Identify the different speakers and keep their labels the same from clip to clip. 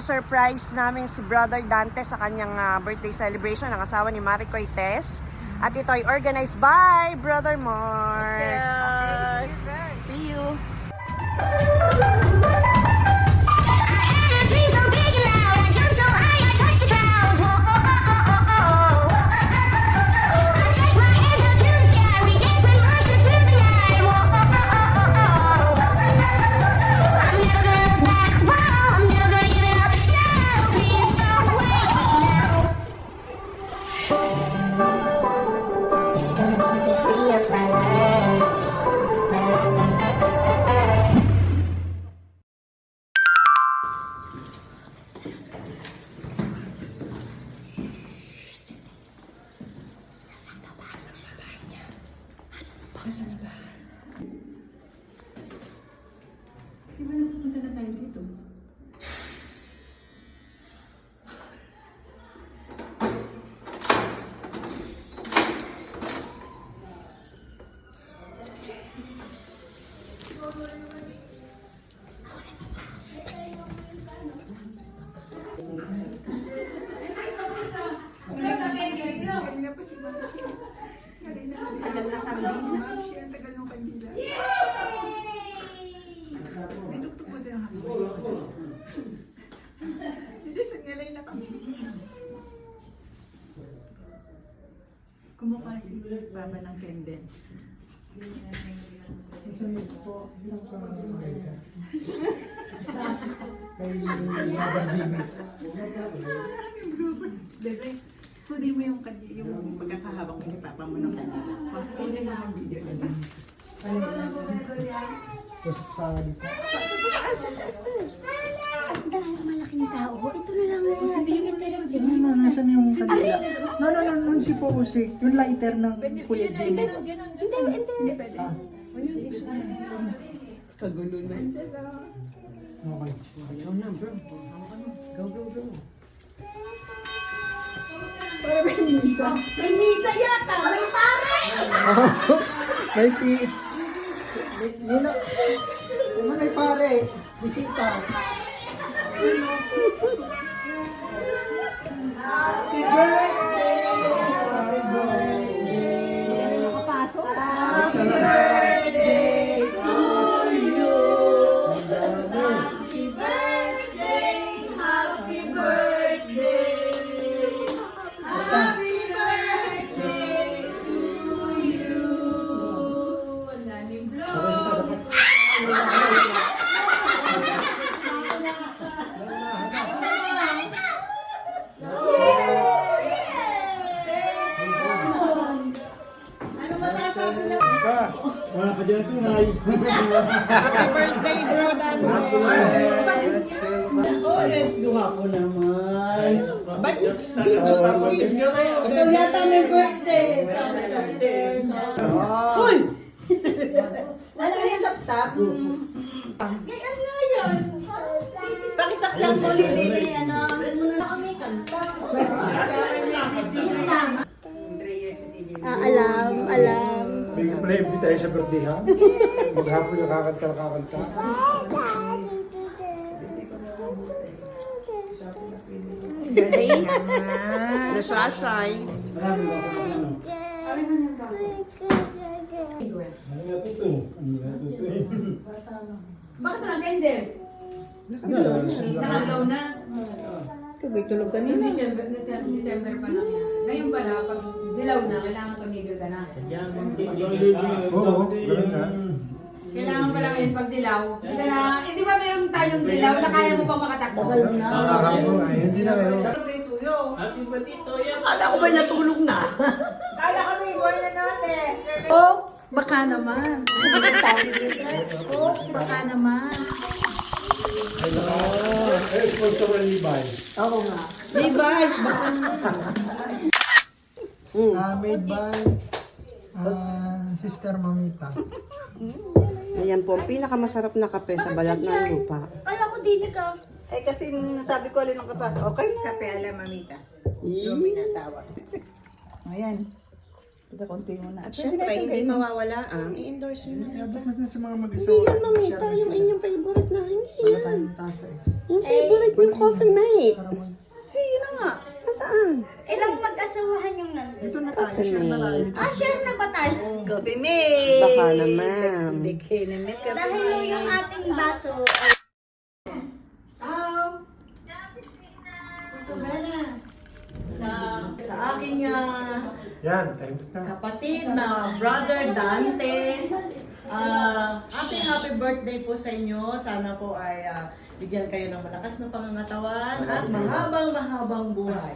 Speaker 1: surprise namin si Brother Dante sa kanyang birthday celebration ng asawa ni Maricoy Tess. At ito ay organized by Brother Mark.
Speaker 2: Yes.
Speaker 1: See you.
Speaker 2: Di ba nagpupunta na tayo dito? Tagal na kandila. Ang tagal ng kandila. May tuktok mo din ang hapon. Bilisan nga lang na kami. Kumukha si Baba ng Kendall.
Speaker 3: Isang po, ilang ka kay Babagimit.
Speaker 2: Bebe, kunin mo yung pagkakahabang ni Papa mo ng kandila. Kunin mo ang video na lang.
Speaker 3: Pasok sa dito.
Speaker 4: Ang dahil malaking tao. Ito na lang yung
Speaker 2: Hindi yung internet yun.
Speaker 3: Ano, nasan yung kanila? No, si Pusik. Yung lighter ng Kuya Jimmy.
Speaker 2: Hindi pwede.
Speaker 3: Ah,
Speaker 2: Ayun, iso na. Kagulo na.
Speaker 3: okay.
Speaker 2: Ayaw na, bro. Go.
Speaker 4: May misa yata. May pare.
Speaker 3: May Nino, kung may pare, bisita. Happy birthday! Happy birthday!
Speaker 4: Nakapasok.
Speaker 3: Happy birthday to you!
Speaker 4: Happy birthday. Happy birthday. Happy birthday to you. Ang daming vlog.
Speaker 2: Ano masasabi na?
Speaker 3: Wala ka dyan ito, naayos ko.
Speaker 1: Happy birthday, Bro Dante.
Speaker 2: Duha ko naman.
Speaker 1: Ba't
Speaker 2: Ikaw yata may birthday. Hoy! Nasa yung laptop?
Speaker 4: Ganyan nga yun.
Speaker 2: Pakisaksak mo ni ano. Muna kami kanta.
Speaker 4: Alam.
Speaker 3: May tayo sa birthday, ha? Maghapon nakakanta.
Speaker 1: Galing. Nasashay.
Speaker 3: Ano nga ito?
Speaker 5: Bakit walang candles? Nakalaw na.
Speaker 1: Tulog ka
Speaker 5: Yung December pa lang yan. Ngayon pala, pag dilaw na, kailangan tumigil ka na.
Speaker 3: Oo, ganun na.
Speaker 5: Kailangan pala ngayon pag dilaw. Hindi ka na, di ba meron tayong dilaw na kaya mo pang makatakbo?
Speaker 3: Nakakapon nga, hindi na meron.
Speaker 2: Akala ko ba'y natulog na? Akala ko may iwan na natin. Oh, baka naman. Oh, baka naman.
Speaker 3: Sponsor ng Levi.
Speaker 2: Oo nga.
Speaker 1: Levi's, baka
Speaker 3: Made by Sister Mamita.
Speaker 1: Ayan po, ang pinakamasarap na kape sa balat ng lupa.
Speaker 4: Kala ko dinig ka.
Speaker 2: Eh kasi nasabi ko alin ng katas, okay na. Kape ala mamita. Yung minatawag. Ayan. Pagka konti mo na.
Speaker 1: At syempre, hindi mawawala ang i-endorse nyo na.
Speaker 3: Dapat na sa mga
Speaker 1: Hindi
Speaker 3: mag-asawa.
Speaker 1: yan, mamita. Yung inyong favorite na. Hindi
Speaker 3: Wala
Speaker 1: yan.
Speaker 3: tayong tasa eh.
Speaker 1: Yung favorite yung coffee mate.
Speaker 3: Para mag...
Speaker 2: Sige na nga.
Speaker 1: Saan?
Speaker 4: Ilang mag-asawahan yung nandun?
Speaker 3: Dito na tayo. Share na tayo.
Speaker 4: Share na ba tayo?
Speaker 2: Coffee mate.
Speaker 1: Baka naman.
Speaker 2: Bigay na may coffee
Speaker 4: Dahil yung ating baso ay...
Speaker 2: Sa aking
Speaker 3: Yan, thank you na.
Speaker 2: kapatid na brother Dante. Happy birthday po sa inyo. Sana po ay bigyan kayo ng malakas na pangangatawan at mahabang buhay.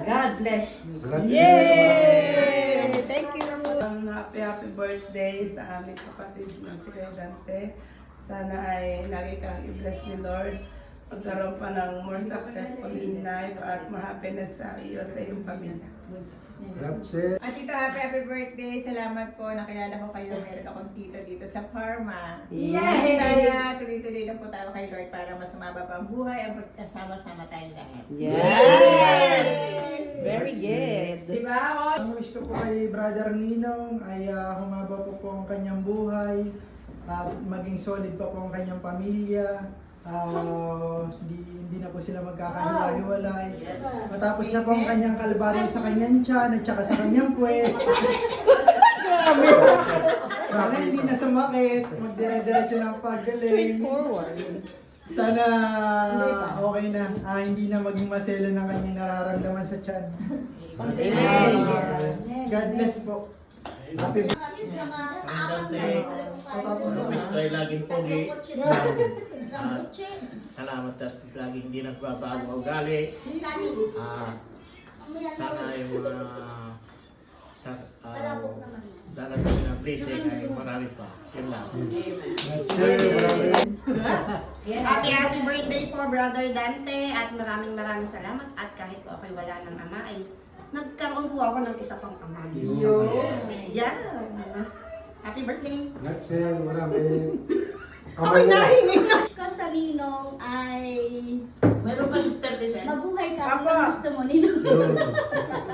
Speaker 2: God bless you.
Speaker 1: Yay! Thank you.
Speaker 6: Happy birthday sa aming kapatid na si Kuya Dante. Sana ay lagi kang i-bless ni Lord. Magkaroon pa ng more successful in life at more happiness sa iyo sa iyong pamilya.
Speaker 3: Grazie.
Speaker 7: At Tito, happy birthday. Salamat po. Nakilala ko kayo. Meron akong tito dito sa Parma.
Speaker 5: Yay!
Speaker 7: Sana tuloy-tuloy na po tayo kay Lord para mas sumaba pa ang buhay at magkasama-sama tayong lahat.
Speaker 1: Yes! Very good.
Speaker 5: Diba? Oh,
Speaker 3: Ang wish ko po kay Brother Ninong ay humaba po ang kanyang buhay at maging solid pa po ang kanyang pamilya. Hindi na po sila magkakahiwa-hiwalay. Matapos na po ang kanyang kalbaryo sa kanyang tiyan at saka sa kanyang puwet. Sana hindi na sumakit, magdire-diretso ng paggaling.
Speaker 1: Straightforward.
Speaker 3: Sana okay na. Hindi na maging masela ng kanyang nararamdaman sa tiyan.
Speaker 1: Amen.
Speaker 3: God bless po. Happy
Speaker 8: Wish ko ay laging pogi. Salamat at laging hindi nagbabago ang ugali. Sana yung mga darating na blessing ay marami pa. Yun lang.
Speaker 1: Happy birthday po, Brother Dante. At maraming salamat. At kahit po ako'y wala ng ama, ay nagkaroon po ako ng isa pang ama. Yeah. Happy birthday.
Speaker 3: Grazie, marami.
Speaker 1: Ako'y nahingi na.
Speaker 4: Ko sa Ninong ay...
Speaker 2: Meron pa sister Lizelle?
Speaker 4: Mabuhay ka kung gusto mo, Ninong.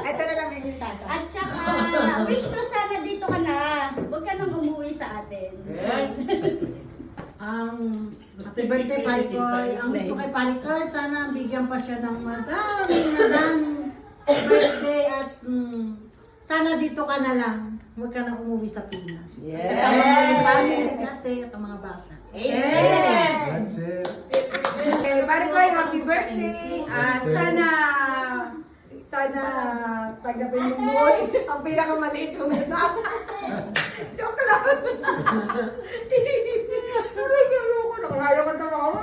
Speaker 7: Ito na lang yung tato.
Speaker 4: At saka, wish ko sana dito ka na. Huwag ka nang umuwi sa atin.
Speaker 2: Happy birthday, Parikoy. Ang gusto kay Parikoy, sana bigyan pa siya ng madaming birthday at sana dito ka na lang. Huwag ka na umuwi sa Pinas.
Speaker 1: Yes.
Speaker 2: Kasama mo yung family, si ate at ang mga bata.
Speaker 1: Amen.
Speaker 3: Grazie.
Speaker 5: pare ko ay happy birthday. At sana tanggapin mo mo ang pinakamaliit kong kasama. Joke lang. Aray, gano'n ko. Nakakaya ko tawa.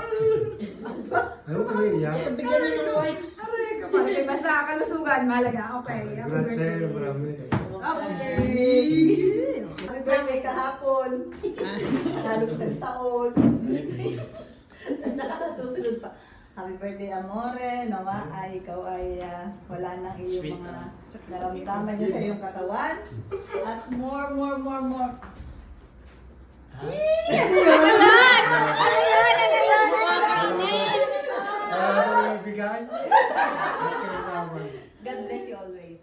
Speaker 3: Ayaw ko iiyak.
Speaker 1: Bigyan niyo ng wipes.
Speaker 5: Aray, kapag may basta kalusugan, mahalaga. Okay, happy
Speaker 3: Grazie,
Speaker 5: birthday.
Speaker 3: marami.
Speaker 2: Happy birthday kahapon. Lalo sa taon. At saka sa susunod pa. Happy birthday, Amore. Nawa ay ikaw ay wala nang iyong mga naramdaman niya sa iyong katawan. At more.
Speaker 3: Bigay. Okay naman.
Speaker 2: God bless you always.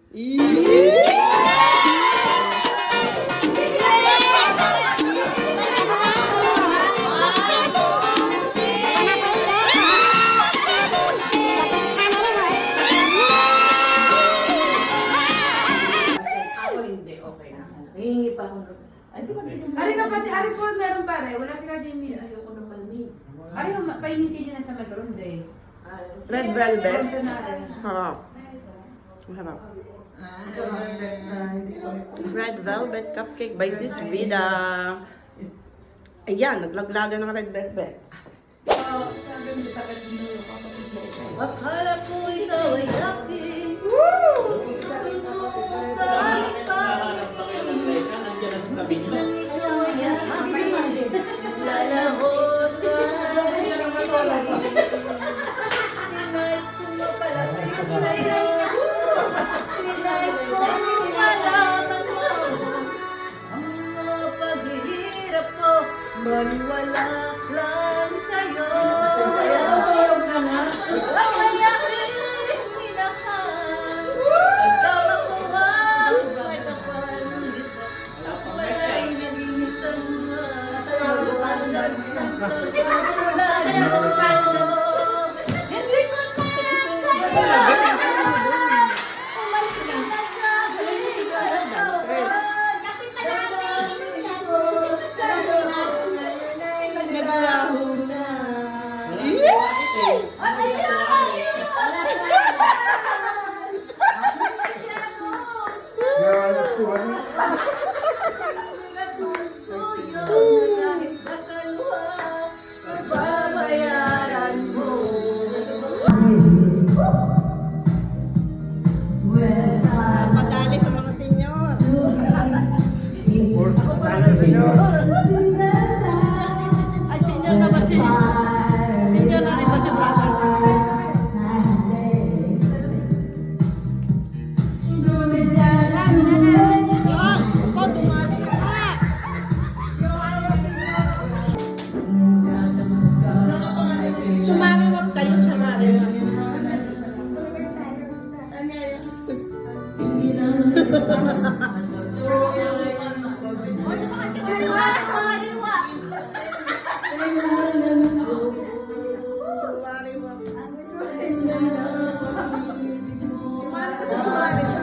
Speaker 6: Ako hindi, okay na.
Speaker 2: Hihingi pa ako. Ay, di ba dito mo?
Speaker 5: Ari kapatid, ari po meron pare. Wala si Jimmy.
Speaker 6: Ayoko ng malamig.
Speaker 5: Ari, painitin niyo na sa microphone day.
Speaker 1: Red velvet.
Speaker 5: Ito na rin.
Speaker 1: Harap. Harap. Red velvet cupcake by Sis Vida. Ayan, naglaglagan ng red velvet.
Speaker 5: Sabi mo, sakit mo yung kapatid mo.
Speaker 2: Akala ko ikaw ay aking. Totoo sa aking pangingin.
Speaker 8: Nandiyan ang tabi niyo.
Speaker 2: Nang ikaw ay aking. Lalaho sa aking. Ninais ko mapalapit sa'yo. Ninais ko malaman mo ang mga paghihirap ko. Maniwala lang sa'yo. Natutulog ka nga. Ang aking minahal. Kasama ko ang buhay kapal.
Speaker 4: Kapit pa namin.
Speaker 2: Naglaho na.
Speaker 3: Alas po, ano?
Speaker 2: Babayaran mo. Pagdali sa mga senyor.
Speaker 3: Ano sa inyo?
Speaker 2: Ay, senyor na ba si... Senyor na rin ba si brother? Sumariwap kayo, sumariwap. Sumariwap. Sumari kasi sumariwap.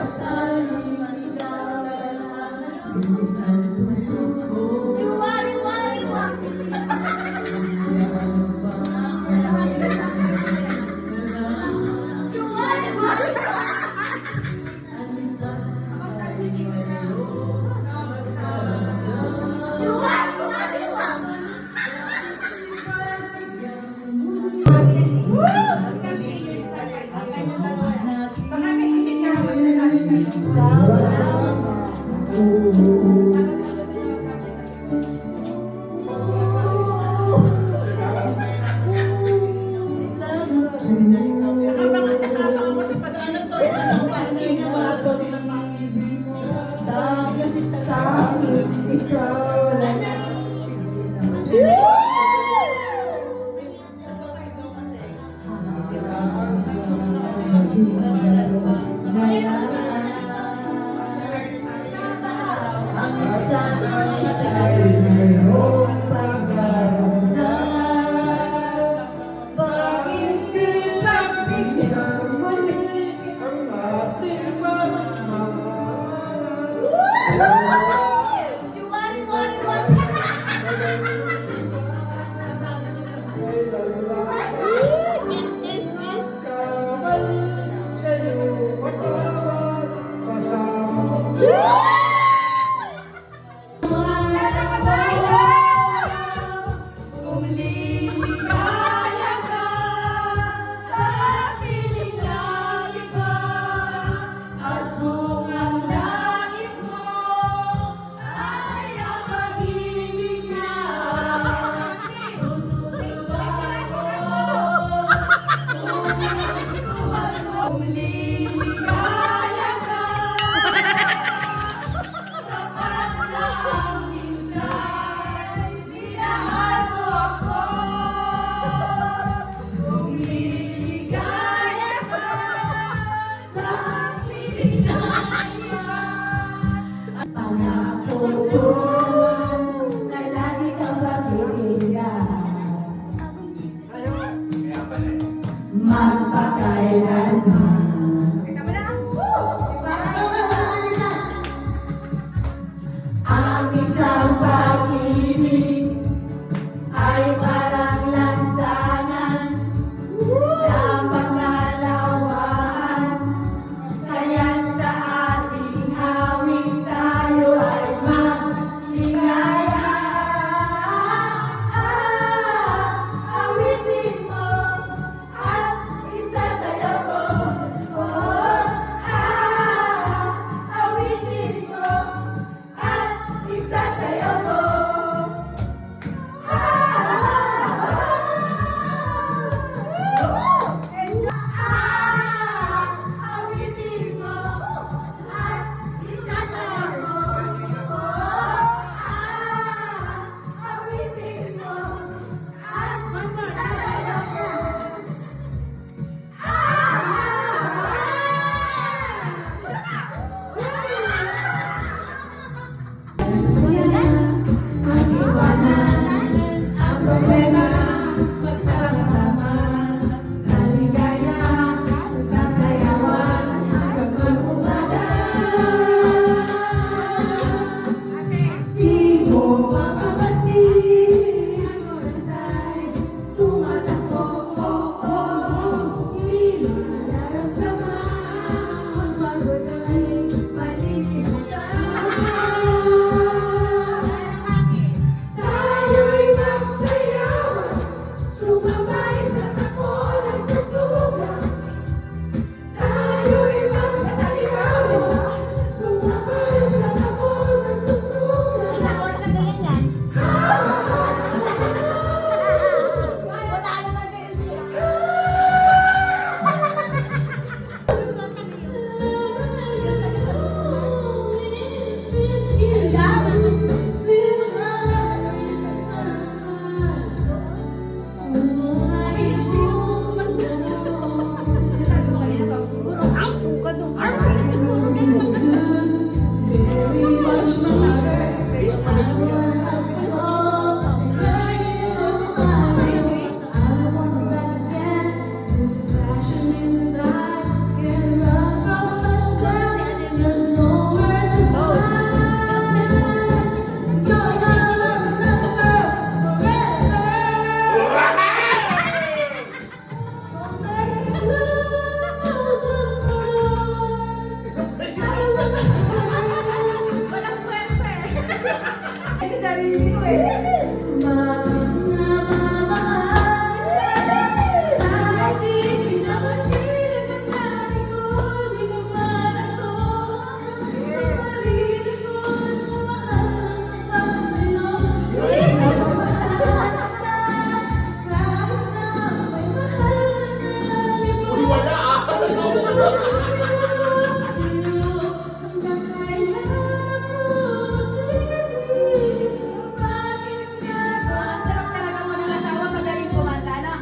Speaker 5: Sarap talaga mo ng asawa, magaling kumanta na.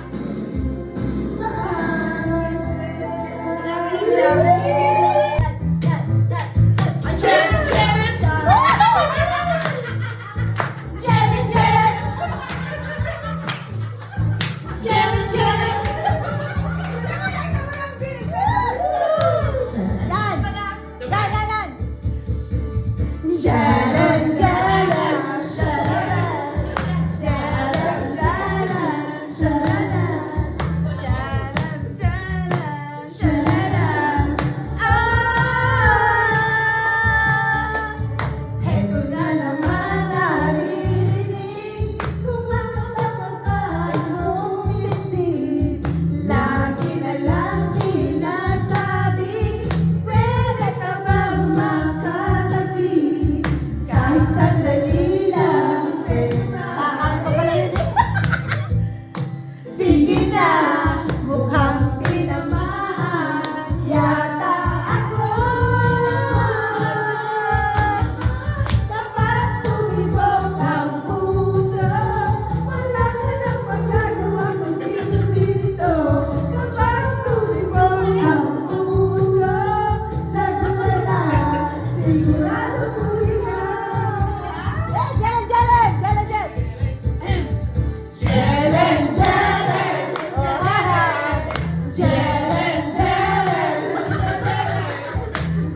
Speaker 4: Eto na naman naririnig kung makakapagpapag mong bibig. Lagi na lang sinasabi, pwede ka bang makatabi? Kahit sandali lang, pwede ba? Sige na, mukhang tinamaan yata ako. Kapag tumibok ang puso, wala ka nang magagawa kundi sundito. Kapag tumibok ang puso, lagot ka na, sigurado ko ikaw. Jelen, Jelen, Jelen, Jelen! Jelen, Jelen! Jelen, Jelen!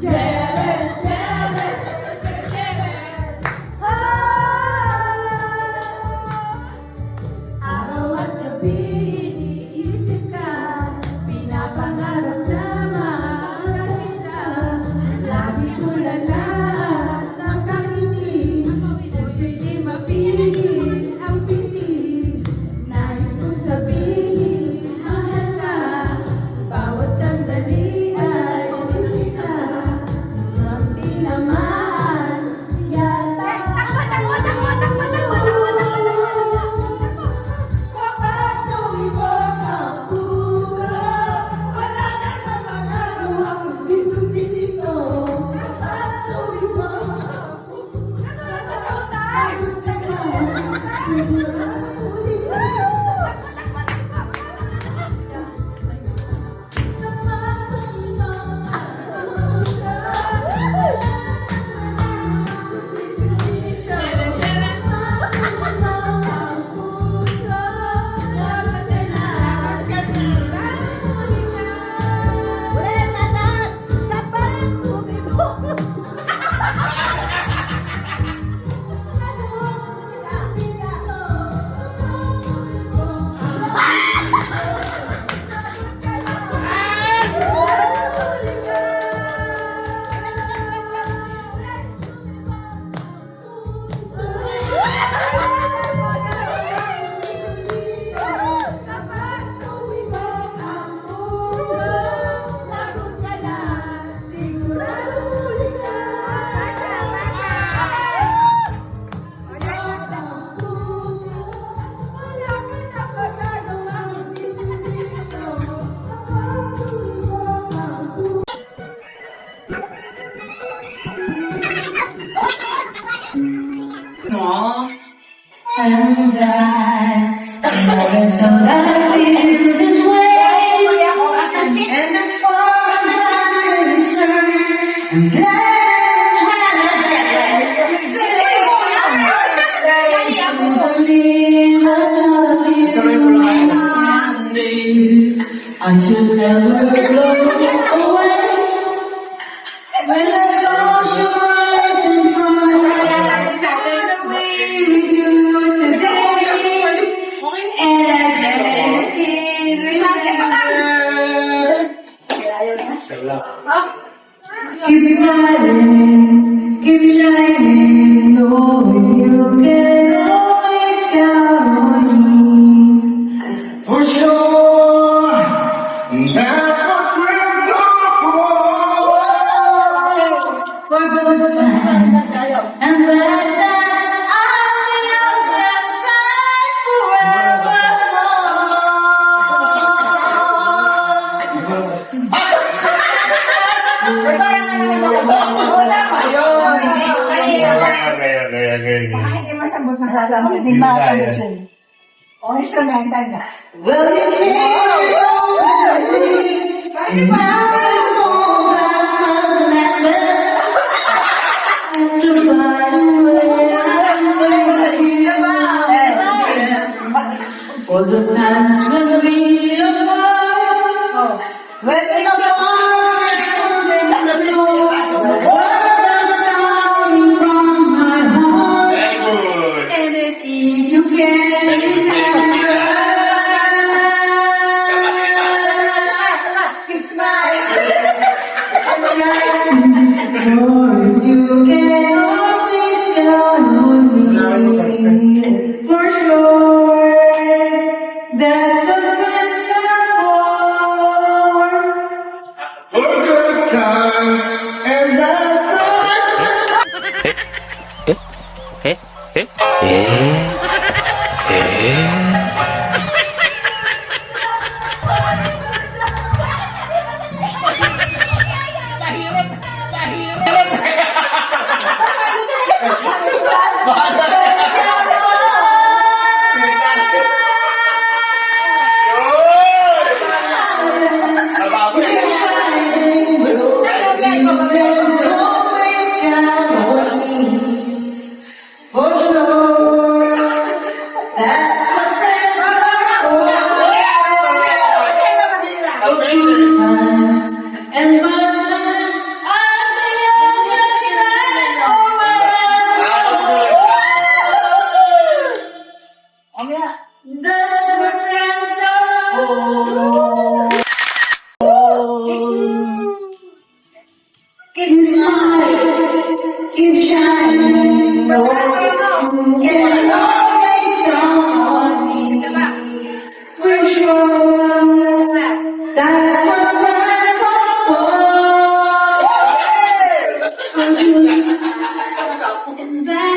Speaker 4: Jelen, Jelen! Araw at gabi iniisip ka, pinapangarap na makakita. Lagi tulad na nakangiti, puso'y di mapigil ang piti. Nais kong sabihin, mahal ka, bawat sandali ay bisita. Ang tinamaan, yata. Takbo, takbo, takbo, takbo, takbo, takbo, takbo. Kapag tumibok ang puso, wala ka na magagawa kundi sundin ito. Kapag tumibok ang puso, lagot ka na, sigurado ikaw.
Speaker 9: And I wanted to love you this way, and as far as I'm concerned, I'm glad I should never go away. When I close your eyes and cry, away with you today, and I can't remember. Keep smiling, keep shining, knowing you can always count on me. For sure, that's what friends are for. For good times and bad times, I'll be your best friend forevermore.
Speaker 2: Parang ano naman yung
Speaker 5: Wala pa yun.
Speaker 2: baka hindi masambot masasambot. Hindi masambot yun. O, instrumental na. Well, you
Speaker 9: all the times when we apart,
Speaker 2: Well, ikaw na.
Speaker 9: the world is coming from my heart.
Speaker 8: Very good.
Speaker 9: Anything you can keep smiling. You can always count on me. For sure, that's what friends are for.
Speaker 8: For good times and bad
Speaker 9: Keep shining, no, can always count on me. For sure, that's what friends are for. And that's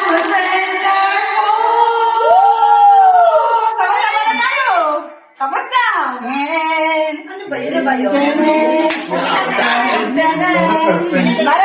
Speaker 9: what friends are
Speaker 2: Ano ba yun? Ano ba yun?